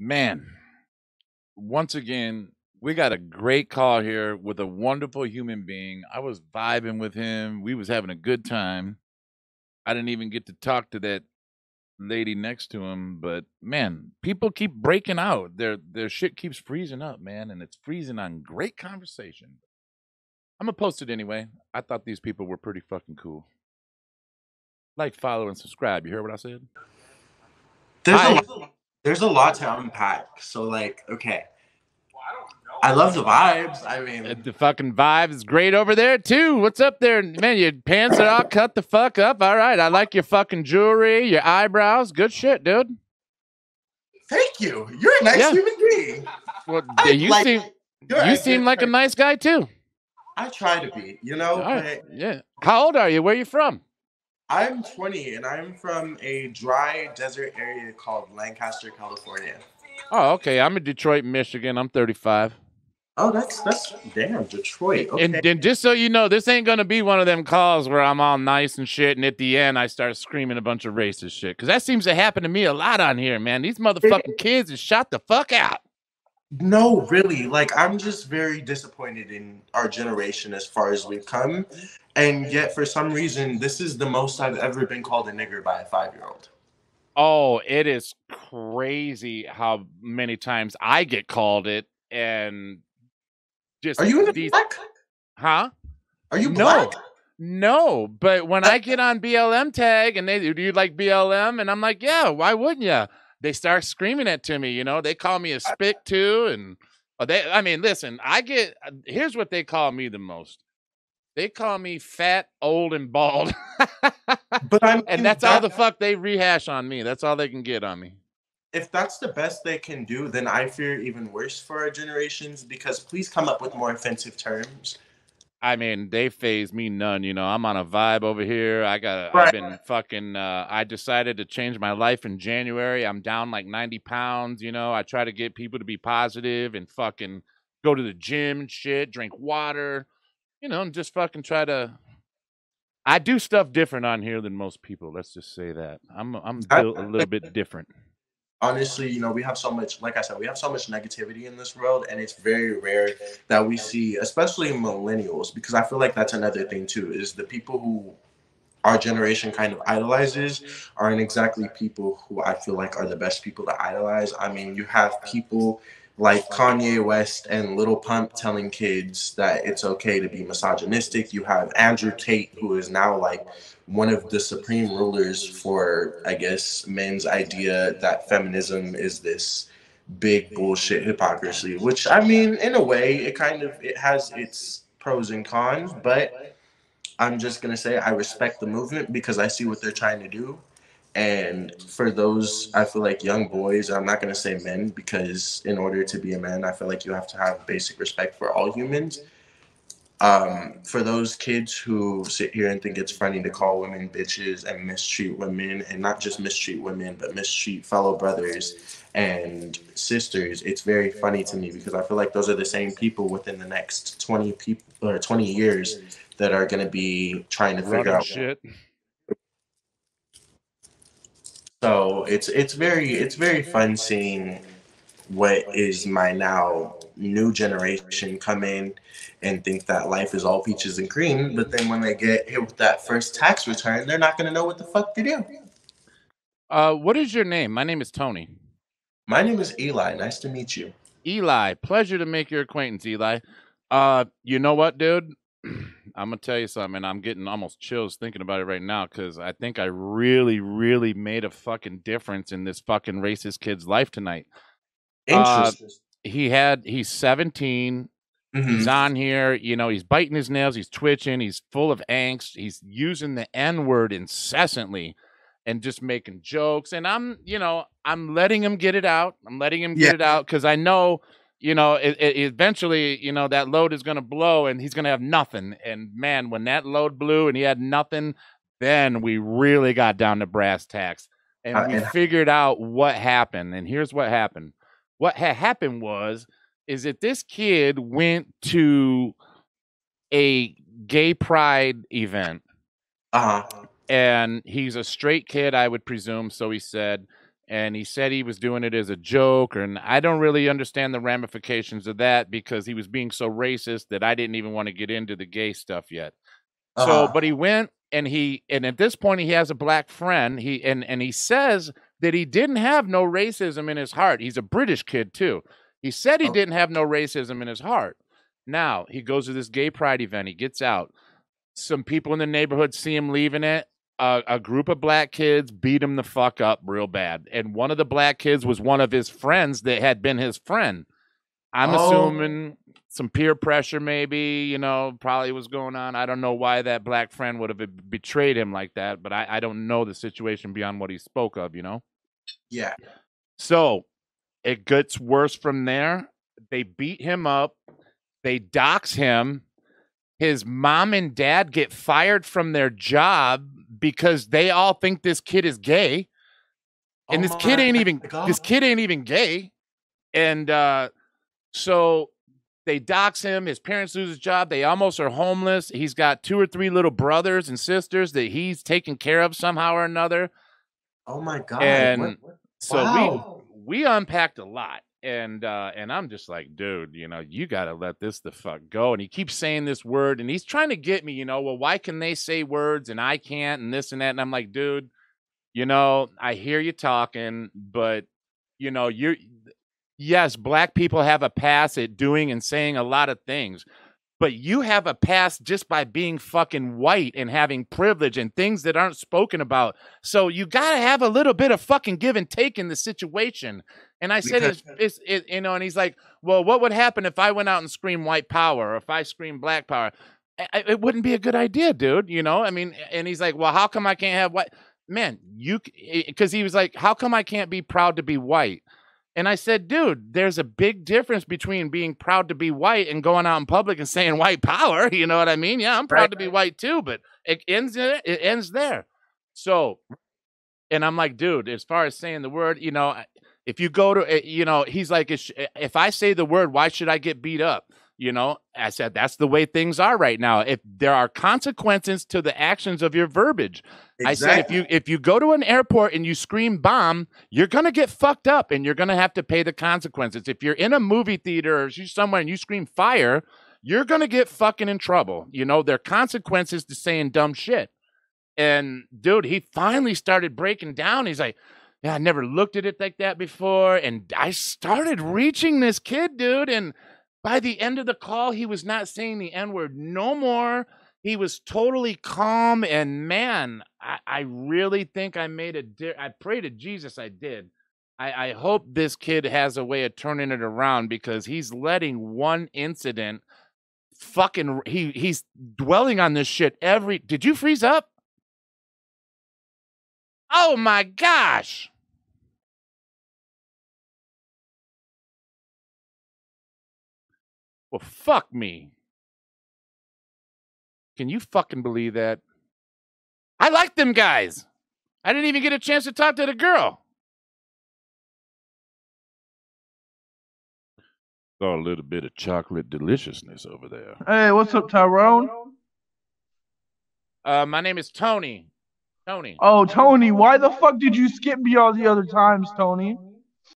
Man, once again, we got a great call here with a wonderful human being. I was vibing with him. We was having a good time. I didn't even get to talk to that lady next to him, but man, people keep breaking out. Their shit keeps freezing up, man, and it's freezing on great conversation. I'm gonna post it anyway. I thought these people were pretty fucking cool. Like, follow, and subscribe. You heard what I said? There's a Hi. lot, there's a lot to unpack. So like, okay, I love the vibes. I mean, The fucking vibe is great over there too. What's up there, man? Your pants are all cut the fuck up. All right, I like your fucking jewelry, your eyebrows. Good shit, dude. thank you. You're a nice Yeah. human being. Well, I you like seem you're you a seem good like a person. nice guy too. I try to be, All right, but yeah. How old are you? Where are you from? I'm 20 and I'm from a dry desert area called Lancaster, California. Oh, okay. I'm in Detroit, Michigan. I'm 35. Oh, that's damn Detroit. Okay. And just so you know, this ain't gonna be one of them calls where I'm all nice and shit, and at the end I start screaming a bunch of racist shit. Because that seems to happen to me a lot on here, man. These motherfucking kids is shot the fuck out. No, really. Like, I'm just very disappointed in our generation as far as we've come. And yet, for some reason, this is the most I've ever been called a nigger by a 5-year-old. Oh, it is crazy how many times I get called it, and just Are you in these, black? huh? Are you No, black? no. But when I get on BLM tag and they do you like BLM, and I'm like, yeah, why wouldn't you? They start screaming it to me. They call me a spick too, and I mean, listen, here's what they call me the most. They call me fat, old, and bald. But I And mean, that's all the fuck they rehash on me. That's all they can get on me. if that's the best they can do, then I fear even worse for our generations because please come up with more offensive terms. I mean, they phase me none. I'm on a vibe over here. I've Right. been fucking, I decided to change my life in January. I'm down like 90 pounds. I try to get people to be positive and fucking go to the gym and shit, drink water, and just fucking I do stuff different on here than most people. Let's just say that. I'm I, built a little bit different. honestly, we have so much, like I said, we have so much negativity in this world, and it's very rare that we see, especially millennials, because I feel like that's another thing too, is the people who our generation kind of idolizes aren't exactly people who I feel like are the best people to idolize. I mean, you have people like Kanye West and Little Pump telling kids that it's okay to be misogynistic. You have Andrew Tate, who is now like one of the supreme rulers for, I guess, men's idea that feminism is this big bullshit hypocrisy, which I mean, in a way, it has its pros and cons, but I'm just gonna say I respect the movement because I see what they're trying to do. And for those, I feel like young boys, I'm not gonna say men because in order to be a man, I feel like you have to have basic respect for all humans. For those kids who sit here and think it's funny to call women bitches and mistreat women, and not just mistreat women, but mistreat fellow brothers and sisters, it's very funny to me because I feel like those are the same people within the next 20 people or 20 years that are going to be trying to figure Running out. shit. So it's very fun seeing what is my now new generation come in and think that life is all peaches and cream, but then when they get hit with that first tax return, they're not going to know what the fuck to do. What is your name? My name is Tony. My name is Eli. Nice to meet you. Eli, pleasure to make your acquaintance, Eli. You know what, dude? I'm gonna tell you something, and I'm getting almost chills thinking about it right now because I think I really, really made a fucking difference in this fucking racist kid's life tonight. Uh, Interesting. he's 17. He's Hmm. on here, he's biting his nails, he's twitching, he's full of angst, he's using the N-word incessantly and just making jokes. And I'm letting him get it out. I'm letting him Yeah. get it out because I know, eventually, that load is going to blow and he's going to have nothing. And man, when that load blew and he had nothing, then we really got down to brass tacks and we And figured out what happened. And here's what happened. What had happened is that this kid went to a gay pride event uh and he's a straight kid, I would presume. So he said, and he said he was doing it as a joke, and I don't really understand the ramifications of that because he was being so racist that I didn't even want to get into the gay stuff yet. So, Uh-huh. but he went and at this point he has a black friend. He says that he didn't have no racism in his heart. He's a British kid too. He said he Oh, didn't have no racism in his heart. Now, he goes to this gay pride event. He gets out. Some people in the neighborhood see him leaving it. A group of black kids beat him the fuck up real bad. And one of the black kids was one of his friends that had been his friend. I'm oh, assuming some peer pressure, maybe, probably was going on. I don't know why that black friend would have betrayed him like that, but I don't know the situation beyond what he spoke of. yeah. So it gets worse from there. They beat him up, they dox him. His mom and dad get fired from their job because they all think this kid is gay. And Oh my this God. kid ain't even gay. And so they dox him. His parents lose his job. They almost are homeless. He's got 2 or 3 little brothers and sisters that he's taken care of somehow or another. Oh my God. And so Wow. we unpacked a lot. And I'm just like, dude, you got to let this the fuck go. And he keeps saying this word, and he's trying to get me, well, why can they say words and I can't, and this and that? And I'm like, dude, I hear you talking, but you're yes, black people have a pass at doing and saying a lot of things, but you have a pass just by being fucking white and having privilege and things that aren't spoken about. So you got to have a little bit of fucking give and take in the situation. And I said, Because and he's like, well, what would happen if I went out and screamed white power or if I screamed black power? It wouldn't be a good idea, dude. I mean, and he's like, well, how come I can't have white? Man, because he was like, how come I can't be proud to be white? And I said, dude, there's a big difference between being proud to be white and going out in public and saying white power. You know what I mean? Yeah, I'm right. proud to be white too, but it ends there. It ends there. So, and I'm like, dude, as far as saying the word, if you go to, he's like, if I say the word, why should I get beat up? I said, that's the way things are right now. If there are consequences to the actions of your verbiage, I said, Exactly. if you go to an airport and you scream bomb, you're going to get fucked up and you're going to have to pay the consequences. If you're in a movie theater or somewhere and you scream fire, you're going to get fucking in trouble. There are consequences to saying dumb shit. And dude, he finally started breaking down. He's like, yeah, I never looked at it like that before. And I started reaching this kid, dude. And by the end of the call, he was not saying the N-word no more. He was totally calm. And man, I really think I made I pray to Jesus I did. I hope this kid has a way of turning it around because he's letting one incident he's dwelling on this shit did you freeze up? Oh my gosh. Well, fuck me. Can you fucking believe that? I like them guys. I didn't even get a chance to talk to the girl. Got a little bit of chocolate deliciousness over there. Hey, what's up, Tyrone? My name is Tony. Tony. Oh, Tony, why the fuck did you skip me all the other times, Tony?